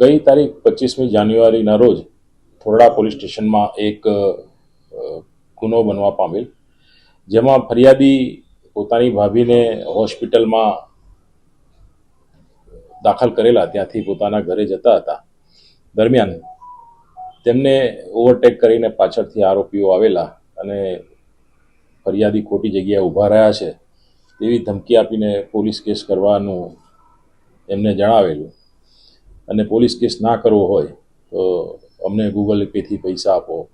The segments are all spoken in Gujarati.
ગઈ તારીખ 25મી જાન્યુઆરીના રોજ થોરડા પોલીસ સ્ટેશનમાં એક ગુનો બનવા પામેલ, જેમાં ફરિયાદી પોતાની ભાભીને હોસ્પિટલમાં દાખલ કરેલા ત્યાંથી પોતાના ઘરે જતા હતા. દરમિયાન તેમને ઓવરટેક કરીને પાછળથી આરોપીઓ આવેલા અને ફરિયાદી ખોટી જગ્યાએ ઊભા રહ્યા છે તેવી ધમકી આપીને પોલીસ કેસ કરવાનું એમને જણાવેલું અને પોલીસ કેસ ના કરવો હોય તો અમને ગૂગલ પેથી પૈસા આપો,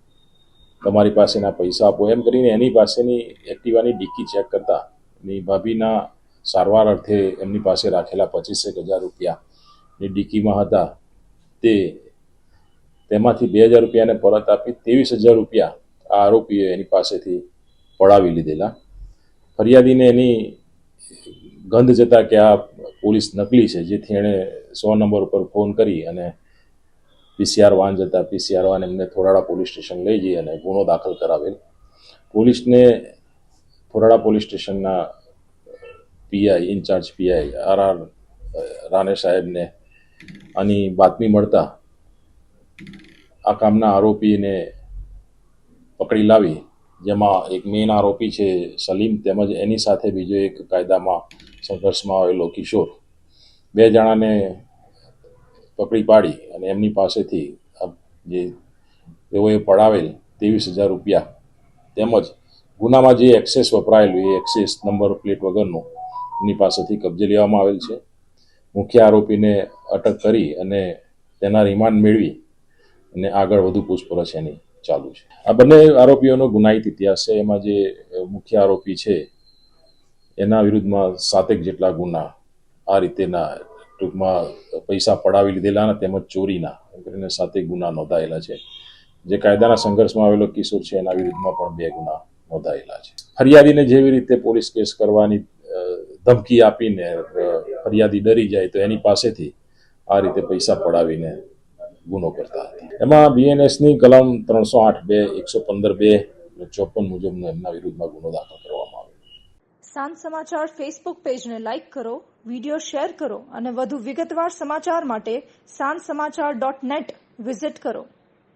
તમારી પાસેના પૈસા આપો એમ કરીને એની પાસેની એક્ટિવાની ડિક્કી ચેક કરતા એની ભાભીના સારવાર અર્થે એમની પાસે રાખેલા 25,000 રૂપિયાની ડિક્કીમાં હતા. તેમાંથી 2,000 રૂપિયાને પરત આપી 23,000 રૂપિયા આ આરોપીએ એની પાસેથી પડાવી લીધેલા. ફરિયાદીને એની ગંધ જતા કે આ પોલીસ નકલી છે, જેથી એણે 100 નંબર ઉપર ફોન કરી અને પીસીઆર વાન જતા પીસીઆર વાન એમને થોરાડા પોલીસ સ્ટેશન લઈ જઈ અને ગુનો દાખલ કરાવેલ. પોલીસને થોરાડા પોલીસ સ્ટેશનના PI incharge PI R Rane સાહેબને આની બાતમી મળતા આ કામના આરોપીને પકડી લાવી, જેમાં એક મેઇન આરોપી છે સલીમ, તેમજ એની સાથે બીજો એક કાયદામાં સંઘર્ષમાં આવેલો કિશોર, 2 જણાને પકડી પાડી અને એમની પાસેથી જે તેઓએ પડાવેલ 23,000 રૂપિયા તેમજ ગુનામાં જે એક્સેસ વપરાયેલું એ એક્સેસ નંબર પ્લેટ વગરનું એની પાસેથી કબજે લેવામાં આવેલ છે. મુખ્ય આરોપીને અટક કરી અને તેના રિમાન્ડ મેળવી અને આગળ વધુ પૂછપરછ એની ચાલુ છે. આ બંને આરોપીઓનો ગુનાહિત ઇતિહાસ છે. એમાં જે મુખ્ય આરોપી છે એના વિરુદ્ધમાં 7 જેટલા ગુના આ રીતેના ટૂંકમાં પૈસા પડાવી લીધેલા તેમજ ચોરીના કરીને 7 ગુના નોંધાયેલા છે. જે કાયદાના સંઘર્ષમાં આવેલો કિશોર છે એના વિરુદ્ધમાં પણ 2 ગુના નોંધાયેલા છે. ફરિયાદીને જેવી રીતે પોલીસ કેસ કરવાની ધમકી આપીને ફરિયાદી ડરી જાય તો એની પાસેથી આ રીતે પૈસા પડાવીને ગુનો કરતા હતા. એમાં બીએનએસની કલમ 308(2), 115(2) અને 54 મુજબનો એમના વિરુદ્ધમાં ગુનો દાખલ કરવામાં આવ્યો. સાંજ સમાચાર ફેસબુક પેજને લાઇક કરો, વિડીયો શેર કરો અને વધુ વિગતવાર સમાચાર માટે sanssamachar.net વિઝિટ કરો.